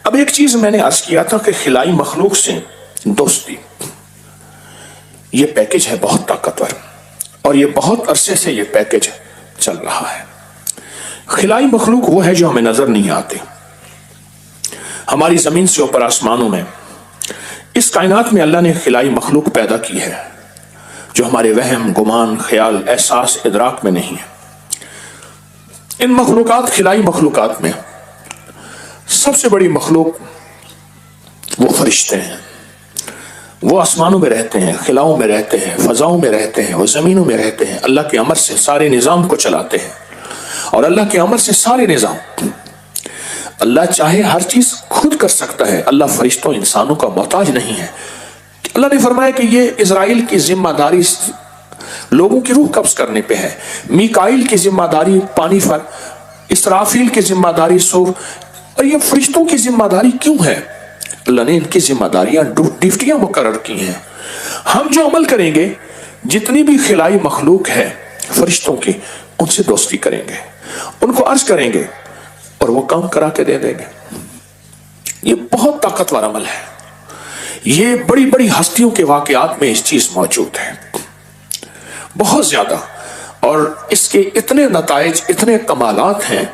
اب ایک چیز میں نے عرض کیا تھا کہ خلائی مخلوق سے دوستی، یہ پیکج ہے بہت طاقتور، اور یہ بہت عرصے سے یہ پیکج چل رہا ہے۔ خلائی مخلوق وہ ہے جو ہمیں نظر نہیں آتے، ہماری زمین سے اوپر آسمانوں میں، اس کائنات میں اللہ نے خلائی مخلوق پیدا کی ہے جو ہمارے وہم، گمان، خیال، احساس، ادراک میں نہیں ہے۔ ان مخلوقات، خلائی مخلوقات میں سب سے بڑی مخلوق وہ فرشتے ہیں۔ وہ آسمانوں میں رہتے ہیں، خلاؤں میں رہتے ہیں، فضاؤں میں رہتے ہیں، وہ زمینوں میں رہتے ہیں، اللہ کے امر سے سارے نظام کو چلاتے ہیں، اور اللہ کے امر سے سارے نظام، اللہ چاہے ہر چیز خود کر سکتا ہے، اللہ فرشتوں انسانوں کا محتاج نہیں ہے۔ اللہ نے فرمایا کہ یہ اسرائیل کی ذمہ داری لوگوں کی روح قبض کرنے پہ ہے، میکائیل کی ذمہ داری پانی پر، اسرافیل کی ذمہ داری سور، اور یہ فرشتوں کی ذمہ داری کیوں ہے؟ اللہ نے ان کی ذمہ داریاں، ڈیوٹیاں مقرر کی ہیں۔ ہم جو عمل کریں گے، جتنی بھی خلائی مخلوق ہے فرشتوں کی، ان سے دوستی کریں گے، ان کو عرض کریں گے اور وہ کام کرا کے دے دیں گے۔ یہ بہت طاقتور عمل ہے، یہ بڑی بڑی ہستیوں کے واقعات میں اس چیز موجود ہے، بہت زیادہ، اور اس کے اتنے نتائج، اتنے کمالات ہیں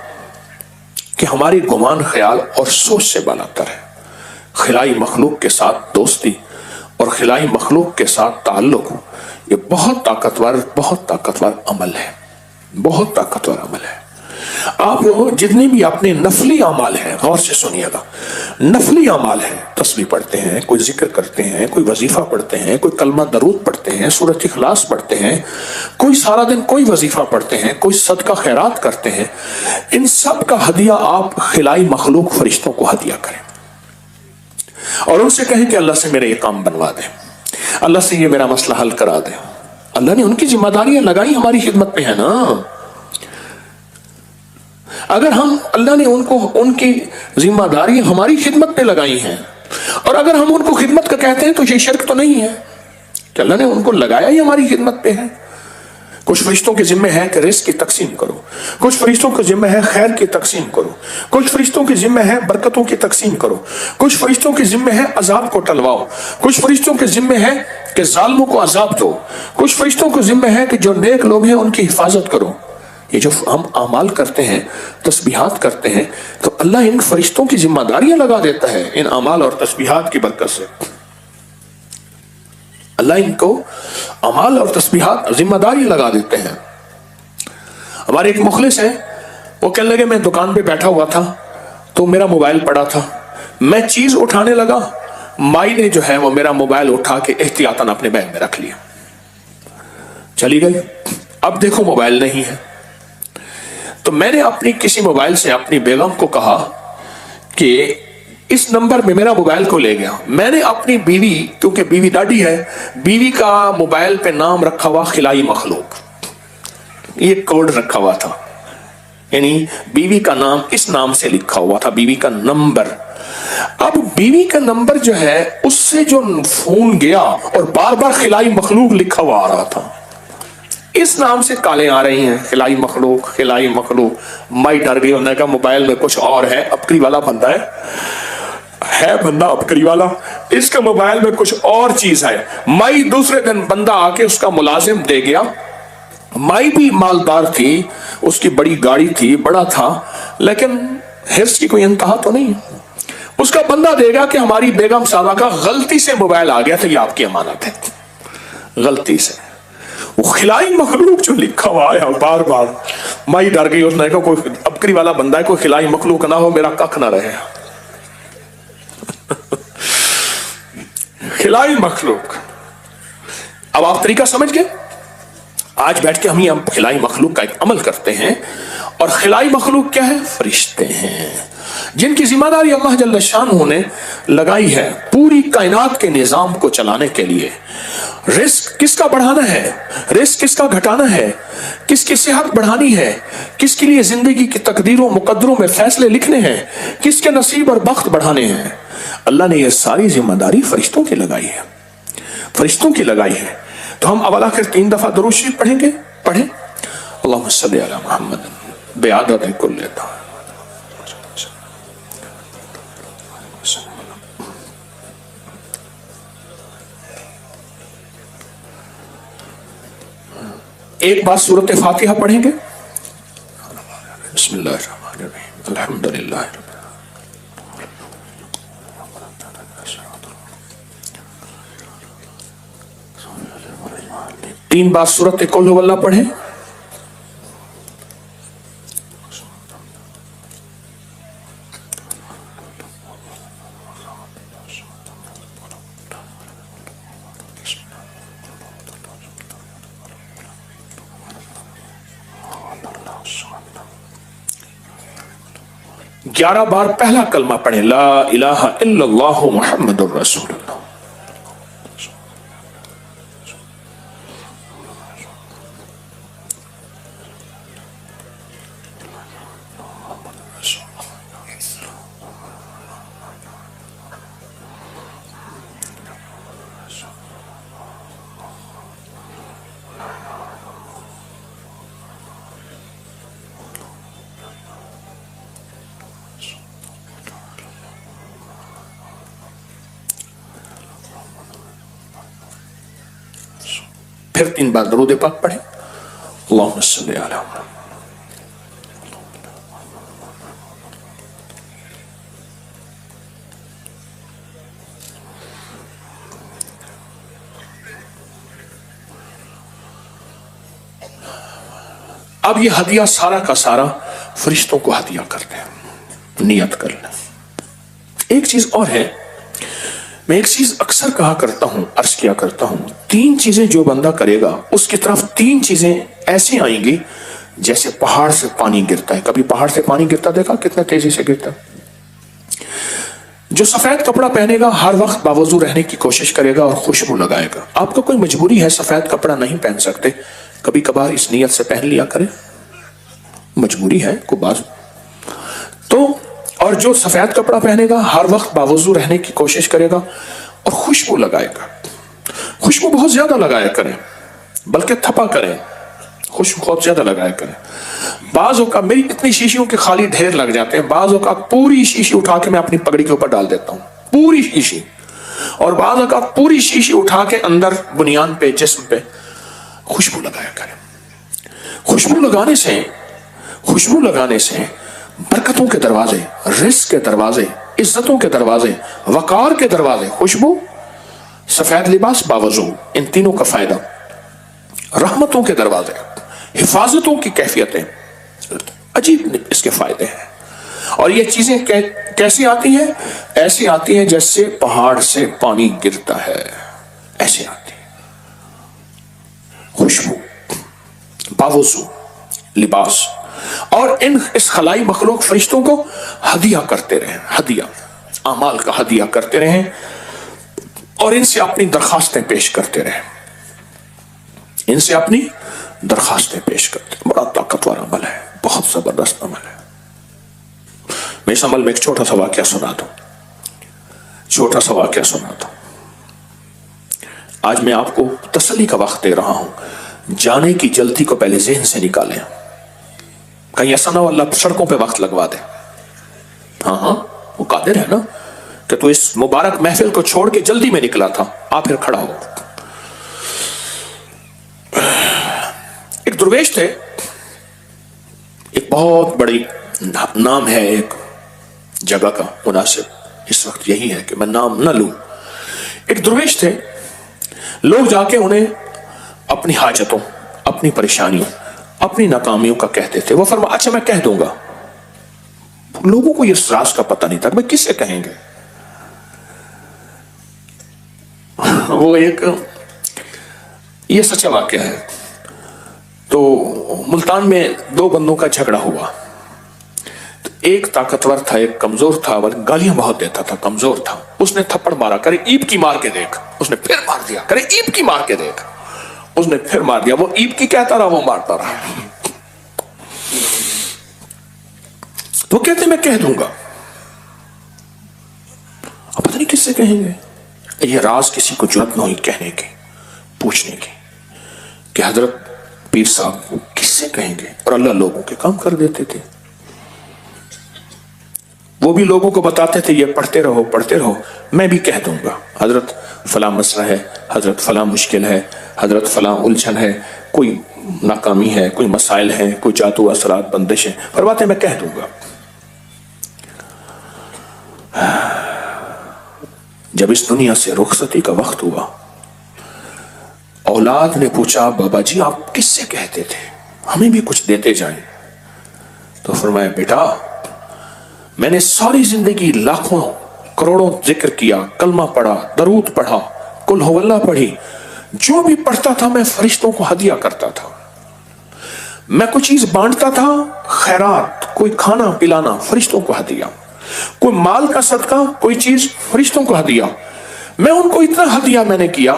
کہ ہماری گمان، خیال اور سوچ سے بالاتر ہے۔ خلائی مخلوق کے ساتھ دوستی اور خلائی مخلوق کے ساتھ تعلق، یہ بہت طاقتور عمل ہے، بہت طاقتور عمل ہے۔ آپ جتنے بھی اپنے نفلی اعمال ہیں، غور سے سنیے گا، نفلی اعمال ہیں، تسبیح پڑھتے ہیں، کوئی ذکر کرتے ہیں، کوئی وظیفہ پڑھتے ہیں، کوئی کلمہ درود پڑھتے ہیں، سورۃ اخلاص پڑھتے ہیں، کوئی سارا دن کوئی وظیفہ پڑھتے ہیں، کوئی صدقہ خیرات کرتے ہیں، ان سب کا ہدیہ آپ خلائی مخلوق فرشتوں کو ہدیہ کریں اور ان سے کہیں کہ اللہ سے میرے یہ کام بنوا دیں، اللہ سے یہ میرا مسئلہ حل کرا دیں۔ اللہ نے ان کی ذمہ داریاں لگائی، ہماری خدمت میں ہے نا۔ اگر اللہ نے ان کی ذمہ داری ہماری خدمت پہ لگائی ہیں، اور اگر ہم ان کو خدمت کا کہتے ہیں تو یہ شرک تو نہیں ہے کہ اللہ نے ان کو لگایا ہی ہماری خدمت پہ ہے۔ کچھ فرشتوں کے ذمہ ہے کہ رزق کی تقسیم کرو، کچھ فرشتوں کے ذمہ ہے خیر کی تقسیم کرو، کچھ فرشتوں کے ذمہ ہے برکتوں کی تقسیم کرو، کچھ فرشتوں کے ذمہ ہے عذاب کو ٹلواؤ، کچھ فرشتوں کے ذمہ ہے کہ ظالموں کو عذاب دو، کچھ فرشتوں کے ذمہ ہے کہ جو نیک لوگ ہیں ان کی حفاظت کرو۔ یہ جو ہم اعمال کرتے ہیں، تسبیحات کرتے ہیں، تو اللہ ان فرشتوں کی ذمہ داریاں لگا دیتا ہے ان اعمال اور تسبیحات کی برکت سے۔ اللہ ان کو اعمال اور تسبیحات ذمہ داری لگا دیتے ہیں۔ ہمارے ایک مخلص ہیں، وہ کہنے لگے میں دکان پہ بیٹھا ہوا تھا تو میرا موبائل پڑا تھا، میں چیز اٹھانے لگا، مائی نے جو ہے وہ میرا موبائل اٹھا کے احتیاطاً اپنے بیگ میں رکھ لیا، چلی گئی۔ اب دیکھو موبائل نہیں ہے، تو میں نے اپنی کسی موبائل سے اپنی بیگم کو کہا کہ اس نمبر میں میرا موبائل کو لے گیا۔ میں نے اپنی بیوی، کیونکہ بیوی ڈاڈی ہے، بیوی کا موبائل پہ نام رکھا ہوا خلائی مخلوق، یہ کوڈ رکھا ہوا تھا، یعنی بیوی کا نام اس نام سے لکھا ہوا تھا، بیوی کا نمبر۔ اب بیوی کا نمبر جو ہے اس سے جو فون گیا اور بار بار خلائی مخلوق لکھا ہوا آ رہا تھا، اس نام سے کالیں آ رہی ہیں، خلائی مخلوق، خلائی مخلوق۔ مائی ڈر گئی، انہوں نے کہا موبائل میں کچھ اور ہے، ابکری والا بندہ ہے بندہ ابکری والا، اس کے موبائل میں کچھ اور چیز ہے۔ مائی دوسرے دن بندہ آ کے اس کا ملازم دے گیا، مائی بھی مالدار تھی، اس کی بڑی گاڑی تھی، بڑا تھا، لیکن حرص کی کوئی انتہا تو نہیں۔ اس کا بندہ دے گا کہ ہماری بیگم صاحبہ کا غلطی سے موبائل آ گیا تھا، یہ آپ کی امانت ہے، غلطی سے۔ وہ خلائی مخلوق جو لکھا ہوا آیا بار بار، مائی ڈر گئی، اس نے کہا کوئی ابکری والا بندہ ہے، کوئی خلائی مخلوق نہ ہو، میرا ککھ نہ رہے۔ خلائی مخلوق، اب آپ طریقہ سمجھ گئے۔ آج بیٹھ کے ہم یہ خلائی مخلوق کا ایک عمل کرتے ہیں، اور خلائی مخلوق کیا ہے؟ فرشتے ہیں، جن کی ذمہ داری اللہ جل شانہ نے لگائی ہے پوری کائنات کے نظام کو چلانے کے لیے۔ رزق کس کا بڑھانا ہے، رزق کس کا گھٹانا ہے، کس کی صحت بڑھانی ہے، کس کے لیے زندگی کی تقدیروں مقدروں میں فیصلے لکھنے ہیں، کس کے نصیب اور بخت بڑھانے ہیں، اللہ نے یہ ساری ذمہ داری فرشتوں کی لگائی ہے، فرشتوں کی لگائی ہے۔ تو ہم اول آخر 3 دفعہ درود شریف پڑھیں گے، پڑھیں اللہم صلی علی محمد بعدد کل ایک بار سورت فاتحہ پڑھیں گے. بسم اللہ الرحمن الرحیم الحمدللہ. 3 بار سورت قل هو اللہ پڑھیں. گیارہ بار پہلا کلمہ پڑھیں لا الہ الا اللہ محمد الرسول اللہ. پھر 3 بار درود پاک پڑھیں اللہم صلی علی محمد. اب یہ ہدیہ سارا کا سارا فرشتوں کو ہدیہ کر دیں. نیت کر لیں. ایک چیز اور ہے، میں ایک چیز اکثر کہا کرتا ہوں، عرض کیا کرتا ہوں، 3 چیزیں جو بندہ کرے گا اس کی طرف 3 چیزیں ایسی آئیں گی جیسے پہاڑ سے پانی گرتا ہے. کبھی پہاڑ سے پانی گرتا دیکھا کتنا تیزی سے گرتا؟ جو سفید کپڑا پہنے گا ہر وقت باوضو رہنے کی کوشش کرے گا اور خوشبو لگائے گا. آپ کو کوئی مجبوری ہے سفید کپڑا نہیں پہن سکتے، کبھی کبھار اس نیت سے پہن لیا کرے. مجبوری ہے کو باز تو. اور جو سفید کپڑا پہنے گا ہر وقت باوضو رہنے کی کوشش کرے گا اور خوشبو لگائے گا. خوشبو بہت زیادہ لگایا کریں، بلکہ تھپا کریں، خوشبو بہت زیادہ لگایا کریں. بعض اوقات میری اتنی شیشیوں کے خالی ڈھیر لگ جاتے ہیں، بعض اوقات پوری شیشی اٹھا کے میں اپنی پگڑی کے اوپر ڈال دیتا ہوں، پوری شیشی. اور بعض اوقات پوری شیشی اٹھا کے اندر بنیان پہ جسم پہ خوشبو لگایا کریں. خوشبو لگانے سے برکتوں کے دروازے، رزق کے دروازے، عزتوں کے دروازے، وقار کے دروازے، خوشبو، سفید لباس، باوضو، ان تینوں کا فائدہ، رحمتوں کے دروازے، حفاظتوں کی کیفیتیں، عجیب اس کے فائدے ہیں. اور یہ چیزیں کیسی آتی ہیں؟ ایسی آتی ہیں جیسے پہاڑ سے پانی گرتا ہے، ایسی آتی ہیں. خوشبو، باوضو، لباس. اور اس خلائی مخلوق فرشتوں کو ہدیہ کرتے رہیں، ہدیہ، اعمال کا ہدیہ کرتے رہیں اور ان سے اپنی درخواستیں پیش کرتے رہیں. ان سے اپنی درخواستیں پیش کرتے ہیں. بڑا طاقتور عمل ہے، بہت زبردست عمل ہے. میں اس عمل میں ایک چھوٹا سا واقعہ سنا دوں. آج میں آپ کو تسلی کا وقت دے رہا ہوں. جانے کی جلدی کو پہلے ذہن سے نکالیں، کہیں ایسا نہ ہو اللہ سڑکوں پہ وقت لگوا دے. ہاں وہ قادر ہے نا کہ تو اس مبارک محفل کو چھوڑ کے جلدی میں نکلا تھا، آپ پھر کھڑا ہو. ایک درویش تھے، ایک بہت بڑی نام ہے ایک جگہ کا، مناسب اس وقت یہی ہے کہ میں نام نہ لوں. ایک درویش تھے، لوگ جا کے انہیں اپنی حاجتوں، اپنی پریشانیوں، اپنی ناکامیوں کا کہتے تھے. وہ فرمایا اچھا میں کہہ دوں گا. لوگوں کو یہ راز کا پتہ نہیں تھا کہ کس سے کہیں گے. وہ یہ سچا واقعہ ہے. تو ملتان میں 2 بندوں کا جھگڑا ہوا. تو ایک طاقتور تھا، ایک کمزور تھا، گالیاں بہت دیتا تھا، کمزور تھا. اس نے تھپڑ مارا، کرے ایپ کی مار کے دیکھ. اس نے پھر مار دیا، کرے ایپ کی مار کے دیکھ. اس نے پھر مار دیا. وہ ایپ کی کہتا رہا، وہ مارتا رہا. تو کہتے میں کہہ دوں گا. اب پتہ نہیں کس سے کہیں گے. یہ راز کسی کو جرأت نہ ہوئی کہنے کی، پوچھنے کی کہ حضرت پیر صاحب کس سے کہیں گے. اور اللہ لوگوں کے کام کر دیتے تھے. وہ بھی لوگوں کو بتاتے تھے یہ پڑھتے رہو. میں بھی کہہ دوں گا حضرت فلاں مسئلہ ہے، حضرت فلاں مشکل ہے، حضرت فلاں الجھن ہے، کوئی ناکامی ہے، کوئی مسائل ہیں، کوئی جادو اثرات بندشیں، فرماتے میں کہہ دوں گا۔ جب اس دنیا سے رخصتی کا وقت ہوا، اولاد نے پوچھا بابا جی آپ کس سے کہتے تھے، ہمیں بھی کچھ دیتے جائیں۔ تو فرمایا بیٹا میں نے ساری زندگی لاکھوں کروڑوں ذکر کیا، کلمہ پڑھا، درود پڑھا، قل ہو اللہ پڑھی، جو بھی پڑھتا تھا میں فرشتوں کو ہدیہ کرتا تھا، میں کوئی چیز بانٹتا تھا، خیرات، کوئی کھانا پلانا فرشتوں کو ہدیہ، کوئی مال کا صدقہ، کوئی چیز فرشتوں کو ہدیہ، میں ان کو اتنا ہدیہ میں نے کیا،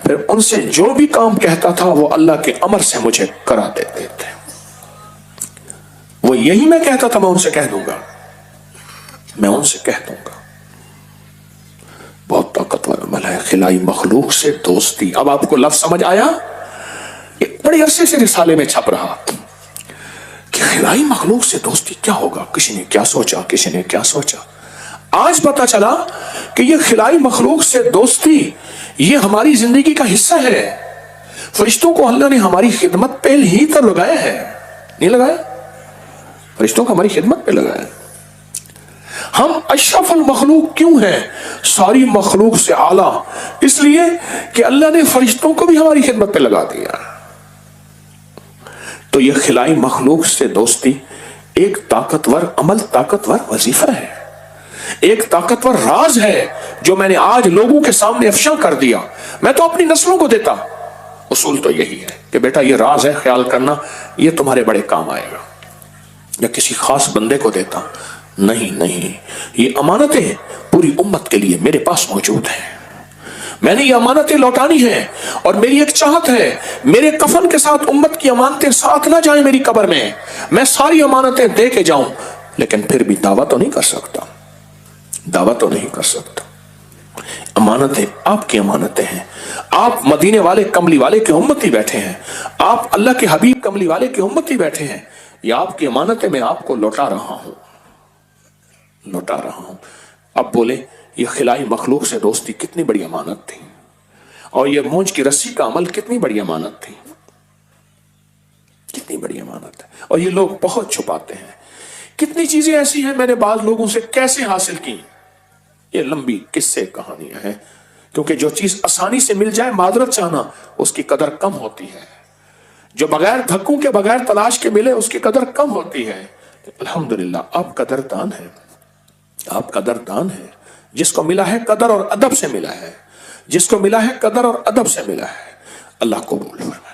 پھر ان سے جو بھی کام کہتا تھا وہ اللہ کے امر سے مجھے کرا دیتے تھے۔ وہ یہی میں کہتا تھا میں ان سے کہہ دوں گا، میں ان سے کہہ دوں گا۔ بہت طاقتور عمل ہے خلائی مخلوق سے دوستی۔ اب آپ کو لفظ سمجھ آیا؟ ایک بڑے عرصے سے رسالے میں چھپ رہا کہ خلائی مخلوق سے دوستی کیا ہوگا، کسی نے کیا سوچا، کسی نے کیا سوچا۔ آج پتا چلا کہ یہ خلائی مخلوق سے دوستی یہ ہماری زندگی کا حصہ ہے۔ فرشتوں کو اللہ نے ہماری خدمت پہ ہی تو لگایا ہے، نہیں لگایا؟ فرشتوں کو ہماری خدمت پہ لگایا ہے۔ ہم اشرف المخلوق کیوں ہیں؟ ساری مخلوق سے اعلیٰ اس لیے کہ اللہ نے فرشتوں کو بھی ہماری خدمت پہ لگا دیا۔ تو یہ خلائی مخلوق سے دوستی ایک طاقتور عمل، طاقتور وظیفہ ہے، ایک طاقتور راز ہے جو میں نے آج لوگوں کے سامنے افشاں کر دیا۔ میں تو اپنی نسلوں کو دیتا، اصول تو یہی ہے کہ بیٹا یہ راز ہے، خیال کرنا، یہ تمہارے بڑے کام آئے گا۔ یا کسی خاص بندے کو دیتا، نہیں، یہ امانتیں پوری امت کے لیے میرے پاس موجود ہیں، میں نے یہ امانتیں لوٹانی ہیں، اور میری ایک چاہت ہے میرے کفن کے ساتھ امت کی امانتیں ساتھ نہ جائیں میری قبر میں ساری امانتیں دے کے جاؤں، لیکن پھر بھی دعویٰ تو نہیں کر سکتا۔ امانتیں آپ کی امانتیں ہیں، آپ مدینے والے کملی والے کے امتی بیٹھے ہیں، آپ اللہ کے حبیب کملی والے کے امتی بیٹھے ہیں، یہ آپ کی امانتیں میں آپ کو لوٹا رہا ہوں۔ اب بولے یہ خلائی مخلوق سے دوستی کتنی بڑی امانت تھی، اور یہ مونج کی رسی کا عمل کتنی بڑی امانت تھی، کتنی بڑی امانت ہے۔ اور یہ لوگ بہت چھپاتے ہیں۔ کتنی چیزیں ایسی ہیں میں نے بعض لوگوں سے کیسے حاصل کی، یہ لمبی قصے کہانیاں ہیں، کیونکہ جو چیز آسانی سے مل جائے معذرت چاہنا اس کی قدر کم ہوتی ہے، جو بغیر دھکوں کے بغیر تلاش کے ملے اس کی قدر کم ہوتی ہے۔ الحمدللہ آپ قدردان ہیں، آپ قدردان ہیں، جس کو ملا ہے قدر اور ادب سے ملا ہے، جس کو ملا ہے قدر اور ادب سے ملا ہے۔ اللہ قبول فرمائے۔